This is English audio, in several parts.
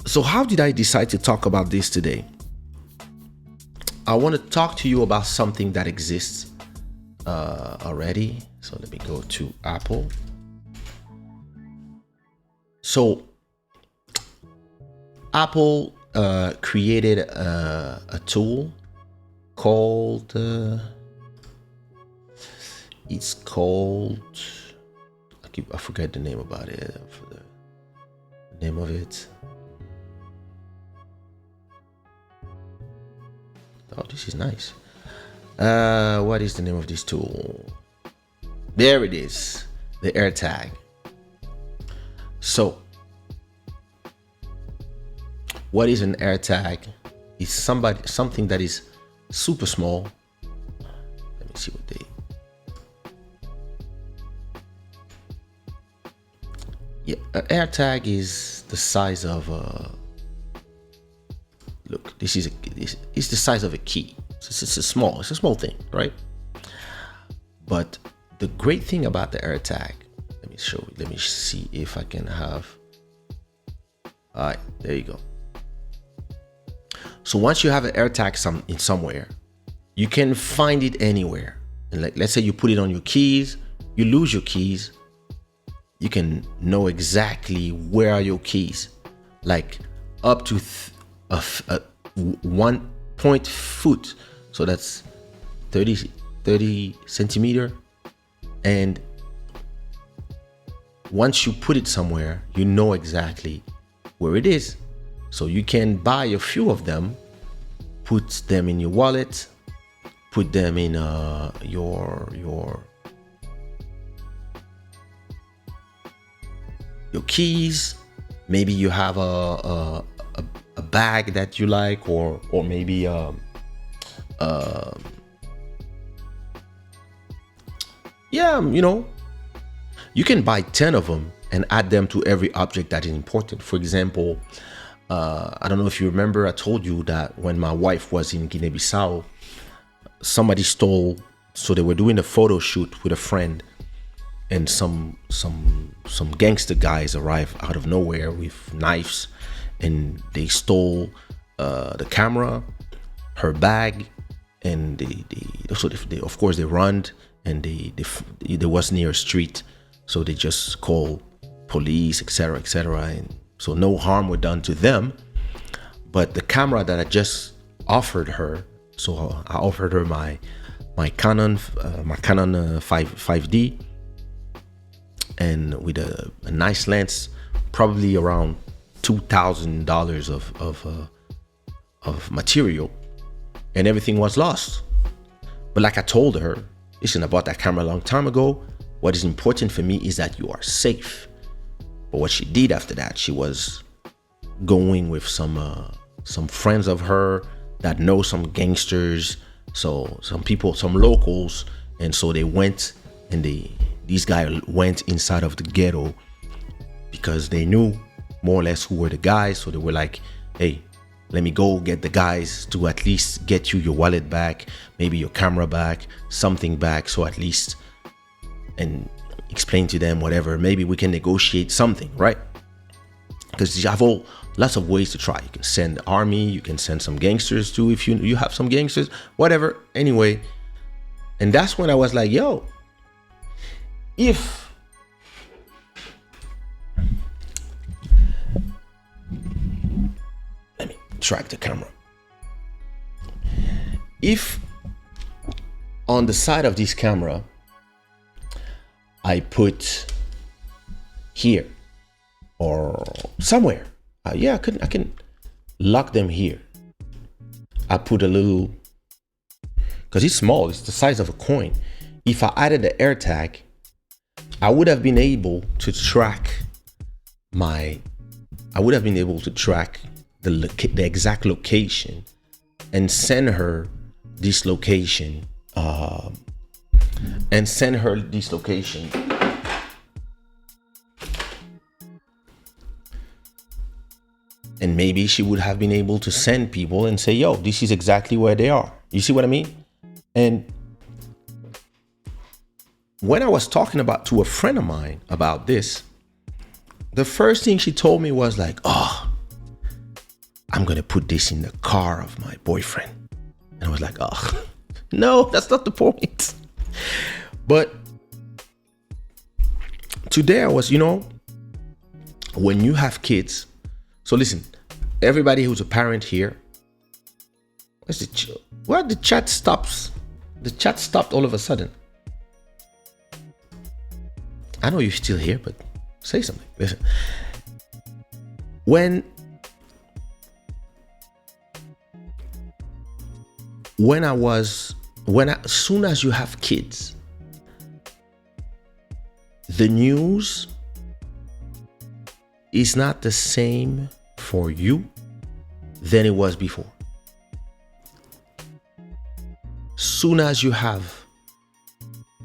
So how did I decide to talk about this today? I want to talk to you about something that exists already. So let me go to Apple. So Apple created a tool called it's called, I forget the name about it. For the name of it. Oh, this is nice. What is the name of this tool? There it is, the AirTag. So, what is an AirTag? It's something that is super small. Let me see what they. Yeah, an AirTag is the size of a. Look, this is it's the size of a key. It's a small thing, right? But the great thing about the AirTag, let me see if I can have. All right, there you go. So once you have an AirTag somewhere, you can find it anywhere. And let's say you put it on your keys, you lose your keys, you can know exactly where are your keys, like up to 1 foot. So that's 30 centimeter. And once you put it somewhere, you know exactly where it is. So you can buy a few of them, put them in your wallet, put them in your keys. Maybe you have a bag that you like, or maybe you can buy 10 of them and add them to every object that is important. For example, I don't know if you remember, I told you that when my wife was in Guinea-Bissau, somebody stole. So they were doing a photo shoot with a friend, and some gangster guys arrived out of nowhere with knives, and they stole the camera, her bag, and they of course they run, and they was near a street, so they just call police, etc., and so no harm was done to them. But the camera that I just offered her, so I offered her my Canon 5D, and with a nice lens, probably around $2,000 of material, and everything was lost. But like I told her, listen, I bought that camera a long time ago. What is important for me is that you are safe. But what she did after that, she was going with some friends of her that know some gangsters, so some people, some locals, and so they went, and these guys went inside of the ghetto because they knew more or less who were the guys. So they were like, hey, let me go get the guys to at least get you your wallet back, maybe your camera back, something back, so at least, and explain to them whatever, maybe we can negotiate something, right? Because you have lots of ways to try. You can send the army, you can send some gangsters too, if you have some gangsters, whatever. Anyway, and that's when I was like, yo, if let me track the camera. If on the side of this camera I put here or somewhere, I can lock them here. I put a little, because it's small, it's the size of a coin. If I added the AirTag, I would have been able to track the exact location and send her this location, and maybe she would have been able to send people and say, yo, this is exactly where they are. You see what I mean? And when I was talking to a friend of mine about this, the first thing she told me was like, oh, I'm going to put this in the car of my boyfriend. And I was like, oh, no, that's not the point. But today I was, when you have kids, so listen, everybody who's a parent here, the chat stops. The chat stopped all of a sudden. I know you're still here, but say something. Listen. As soon as you have kids, the news is not the same for you than it was before. Soon as you have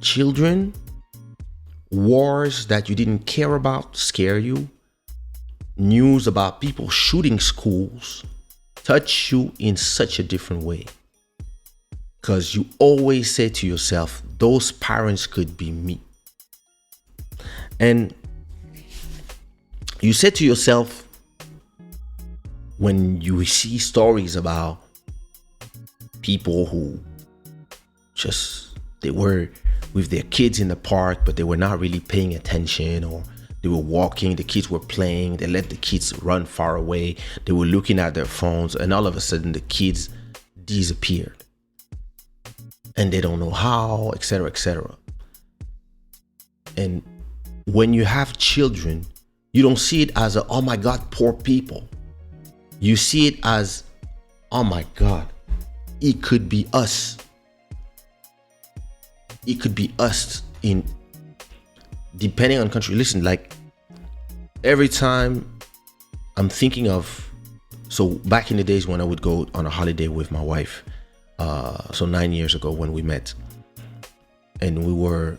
children, wars that you didn't care about scare you. News about people shooting schools touch you in such a different way. Because you always say to yourself, those parents could be me. And you say to yourself, when you see stories about people who they were with their kids in the park, but they were not really paying attention, or they were walking, the kids were playing, they let the kids run far away, they were looking at their phones, and all of a sudden the kids disappeared. And they don't know how, etc., etc. And when you have children, you don't see it as oh my God, poor people. You see it as, oh my God, it could be us. It could be us depending on country. Listen, like every time I'm thinking of, so back in the days when I would go on a holiday with my wife, so 9 years ago when we met, and we were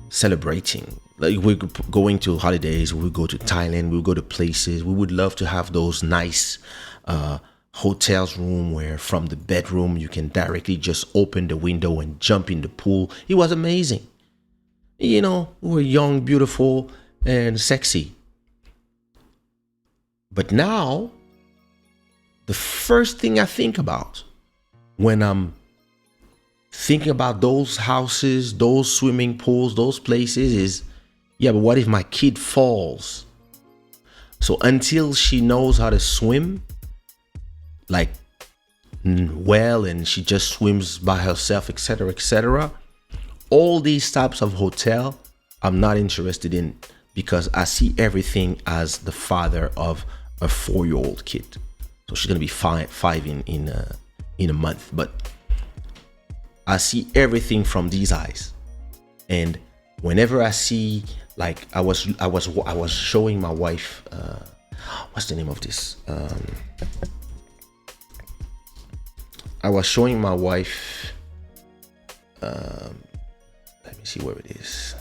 celebrating. Like we're going to holidays, we would go to Thailand, we would go to places. We would love to have those nice hotels room where from the bedroom you can directly just open the window and jump in the pool. It was amazing. We were young, beautiful, and sexy. But now, the first thing I think about when I'm thinking about those houses, those swimming pools, those places is, yeah, but what if my kid falls? So until she knows how to swim, like well, and she just swims by herself, etc., etc., all these types of hotel I'm not interested in, because I see everything as the father of a 4-year-old kid. So she's gonna be five in a month, but I see everything from these eyes. And whenever I see, like I was showing my wife, what's the name of this? I was showing my wife, let me see where it is.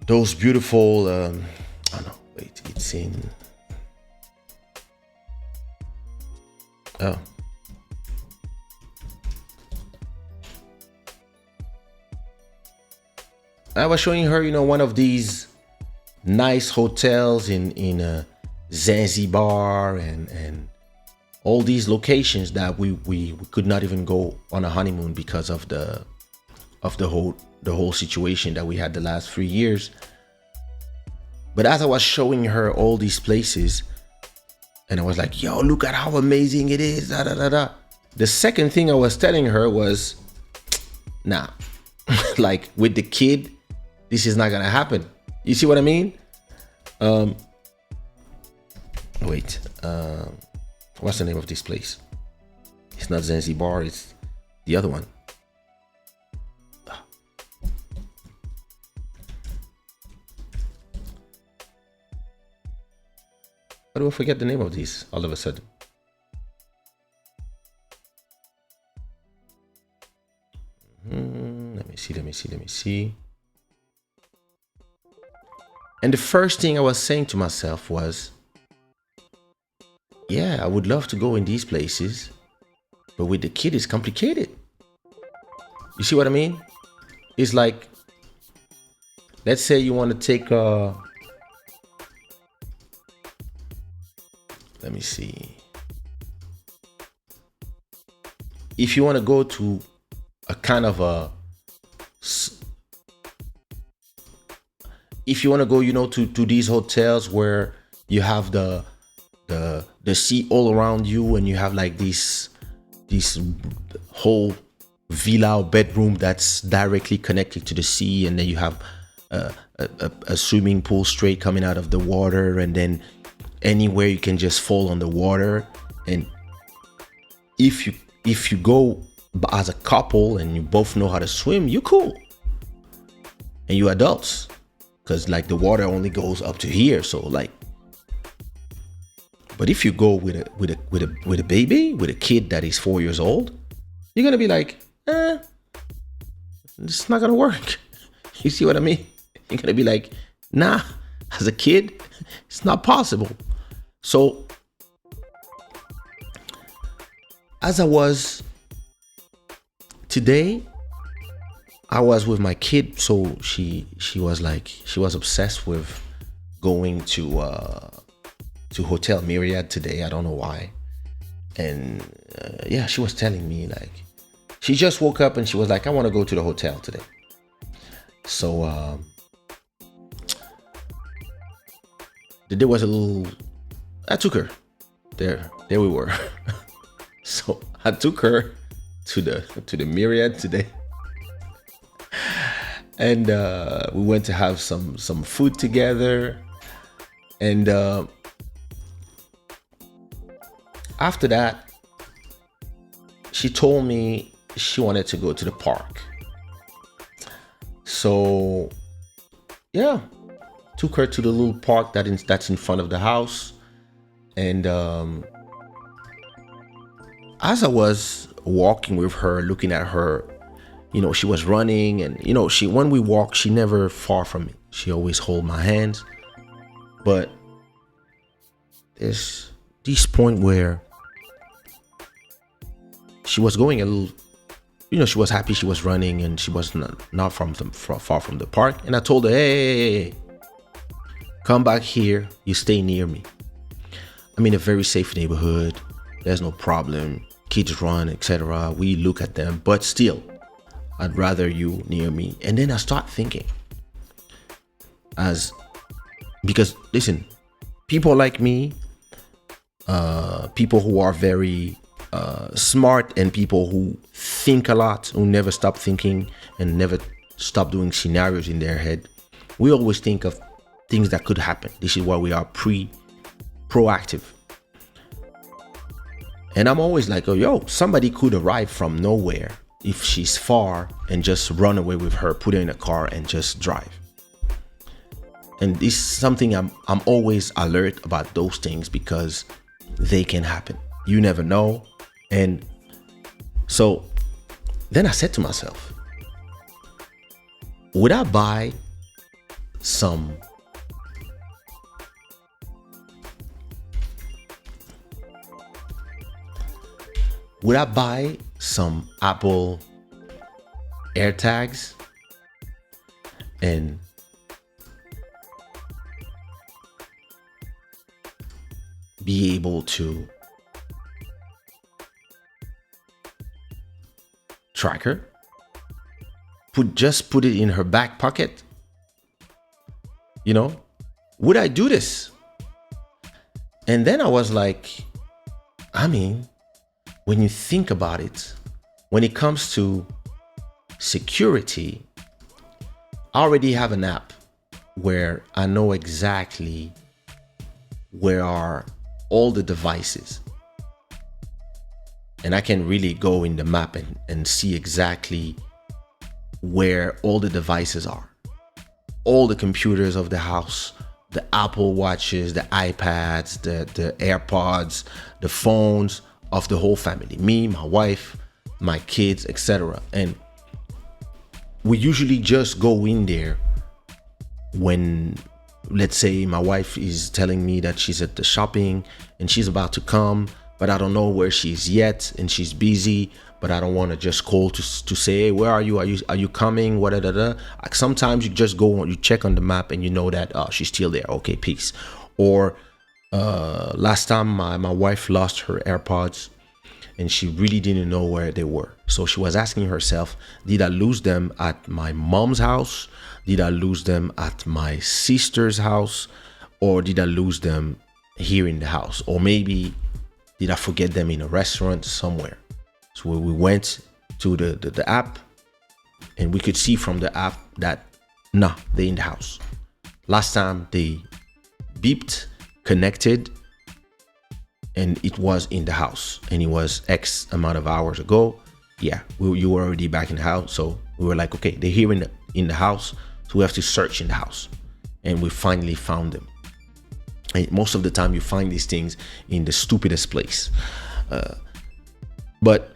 Those beautiful, oh no, wait, it's in, oh. I was showing her, one of these nice hotels in Zanzibar and all these locations that we could not even go on a honeymoon because of the whole situation that we had the last 3 years. But as I was showing her all these places, and I was like, yo, look at how amazing it is, da da da da. The second thing I was telling her was, nah, like with the kid, this is not gonna happen. You see what I mean? Wait, what's the name of this place? It's not Zanzibar, it's the other one. How do I forget the name of these all of a sudden? Let me see. And the first thing I was saying to myself was, yeah, I would love to go in these places, but with the kid, it's complicated. You see what I mean? It's like let's say you want to take let me see. If you want to go to a kind of a, if you want to go, to these hotels where you have the sea all around you, and you have like this whole villa or bedroom that's directly connected to the sea, and then you have a swimming pool straight coming out of the water, and then anywhere you can just fall on the water. And if you go as a couple and you both know how to swim, you're cool, and you adults, because like the water only goes up to here. So like, but if you go with a baby, with a kid that is 4 years old, you're gonna be like, it's not gonna work. You see what I mean? You're gonna be like, nah, as a kid, it's not possible. So as I was today, I was with my kid. So she was obsessed with going to Hotel Myriad today. I don't know why. And yeah, she was telling me, like, she just woke up and she was like, I want to go to the hotel today. So the day was a little, I took her there we were. So I took her to the Myriad today, and we went to have some food together. And after that, she told me she wanted to go to the park. So yeah, took her to the little park that's in front of the house. And as I was walking with her, looking at her, she was running, and when we walk, she never far from me. She always hold my hands. But there's this point where she was going a little, she was happy, she was running, and she was not far from the park. And I told her, hey, come back here. You stay near me. I'm in a very safe neighborhood. There's no problem. Kids run, etc. We look at them, but still, I'd rather you near me. And then I start thinking, because listen, people like me, people who are very smart, and people who think a lot, who never stop thinking and never stop doing scenarios in their head, we always think of things that could happen. This is why we are proactive. And I'm always like, somebody could arrive from nowhere if she's far, and just run away with her, put her in a car and just drive. And this is something I'm always alert about, those things, because they can happen. You never know. And so then I said to myself, would I buy some Apple AirTags and be able to track her? Put it in her back pocket? Would I do this? And then I was like, when you think about it, when it comes to security, I already have an app where I know exactly where are all the devices. And I can really go in the map and see exactly where all the devices are. All the computers of the house, the Apple Watches, the iPads, the AirPods, the phones of the whole family. Me, my wife, my kids, etc. And we usually just go in there when, let's say, my wife is telling me that she's at the shopping and she's about to come but I don't know where she's yet, and she's busy. But I don't want to just call to say, hey, where are you? Are you coming? What? Like sometimes you just go on, you check on the map, and you know that she's still there. Okay, peace. Or last time my wife lost her AirPods, and she really didn't know where they were. So she was asking herself, did I lose them at my mom's house? Did I lose them at my sister's house? Or did I lose them here in the house? Or maybe did I forget them in a restaurant somewhere? So we went to the app, and we could see from the app that, nah, they're in the house. Last time they beeped, connected, and it was in the house, and it was X amount of hours ago. Yeah, you were already back in the house. So we were like, okay, they're here in the house, so we have to search in the house, and we finally found them. And most of the time you find these things in the stupidest place. But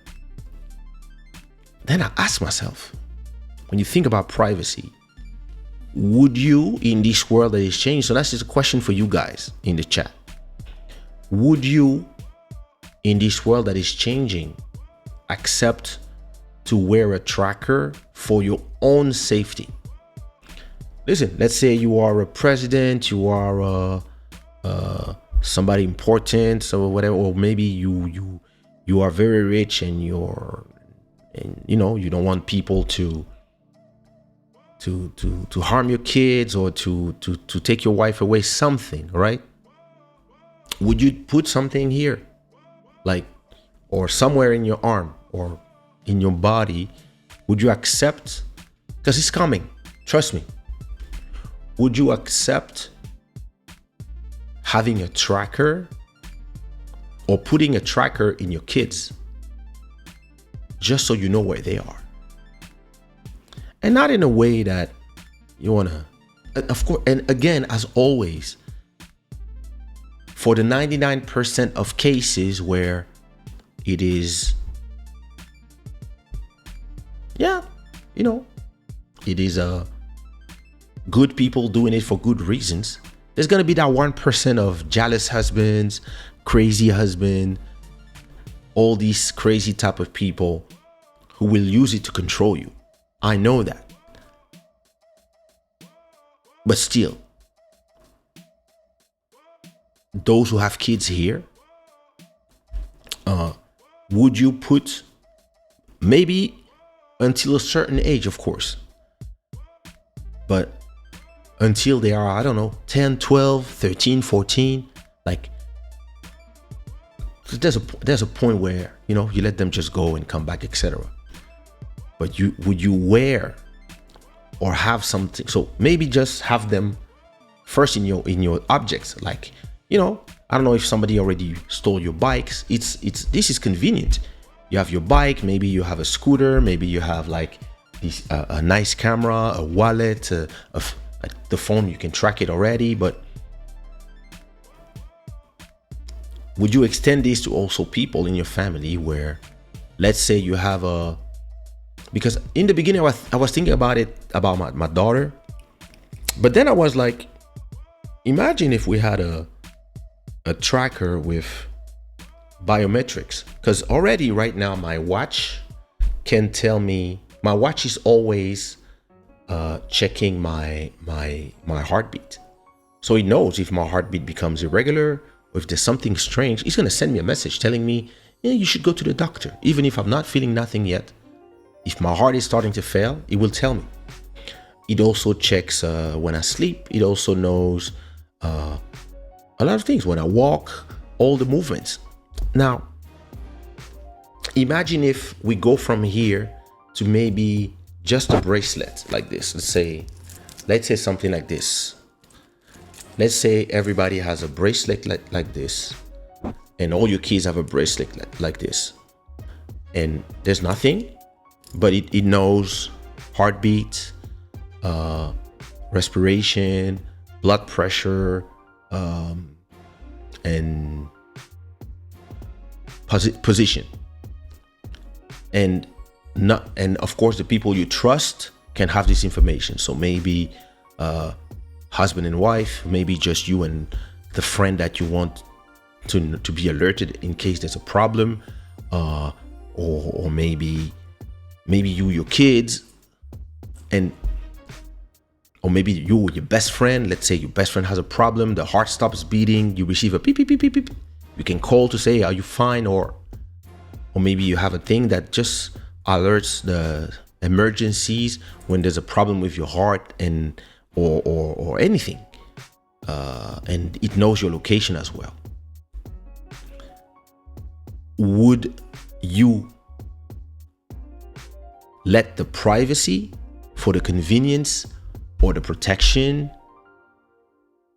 then I ask myself, when you think about privacy, would you, in this world that is changed, so that's just a question for you guys in the chat, would you, in this world that is changing, accept to wear a tracker for your own safety? Listen, let's say you are a president, you are somebody important or whatever, or maybe you are very rich, and you don't want people to harm your kids, or to take your wife away, something, right? Would you put something here, like, or somewhere in your arm or in your body? Would you accept, because it's coming, trust me, would you accept having a tracker, or putting a tracker in your kids just so you know where they are? And not in a way that you want to, of course, and again, as always, for the 99% of cases where it is, it is good people doing it for good reasons, there's going to be that 1% of jealous husbands, crazy husband, all these crazy type of people who will use it to control you. I know that. But still, those who have kids here, would you put, maybe until a certain age, of course, but until they are, I don't know, 10, 12, 13, 14, like, there's a point where, you let them just go and come back, etc. But would you wear or have something? So maybe just have them first in your objects, like, I don't know if somebody already stole your bikes. This is convenient. You have your bike, maybe you have a scooter, maybe you have like this a nice camera, a wallet, the phone, you can track it already. But would you extend this to also people in your family where, let's say you have because in the beginning I was thinking about it, about my daughter, but then I was like, imagine if we had a tracker with biometrics, because already right now my watch can tell me, my watch is always checking my heartbeat. So it knows if my heartbeat becomes irregular, or if there's something strange, it's going to send me a message telling me, you should go to the doctor. Even if I'm not feeling nothing yet, if my heart is starting to fail, it will tell me. It also checks when I sleep. It also knows a lot of things, when I walk, all the movements. Now, imagine if we go from here to maybe just a bracelet like this. Let's say something like this. Let's say everybody has a bracelet like this, and all your kids have a bracelet like this, and there's nothing, but it knows heartbeat, respiration, blood pressure, and position, and of course the people you trust can have this information. So maybe husband and wife, maybe just you and the friend that you want to be alerted in case there's a problem, uh, or maybe your kids, and or maybe you or your best friend. Let's say your best friend has a problem, the heart stops beating, you receive a beep beep beep beep beep. You can call to say, are you fine? Or maybe you have a thing that just alerts the emergencies when there's a problem with your heart, and or anything, and it knows your location as well. Would you let the privacy for the convenience or the protection?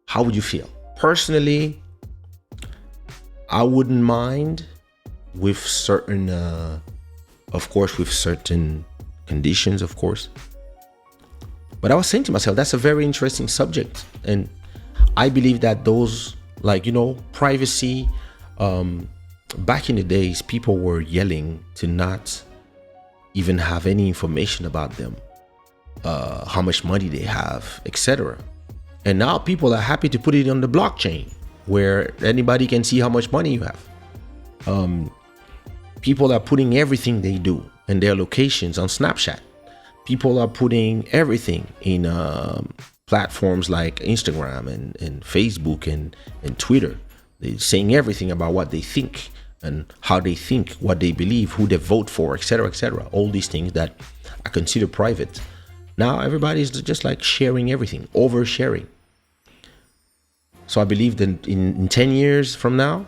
How would you feel? Personally, I wouldn't mind, with certain of course, with certain conditions, of course. But I was saying to myself, that's a very interesting subject, and I believe that those, like, privacy, back in the days, people were yelling to not even have any information about them, how much money they have, etc. And now people are happy to put it on the blockchain, where anybody can see how much money you have. People are putting everything they do and their locations on Snapchat. People are putting everything in platforms like Instagram and Facebook and Twitter. They're saying everything about what they think and how they think, what they believe, who they vote for, etc., etc. All these things that are considered private. Now everybody's just like sharing everything, oversharing. So I believe that in 10 years from now,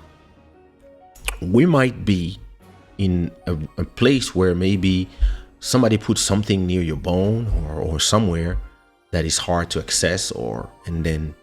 we might be in a place where maybe somebody puts something near your bone or somewhere that is hard to access, and then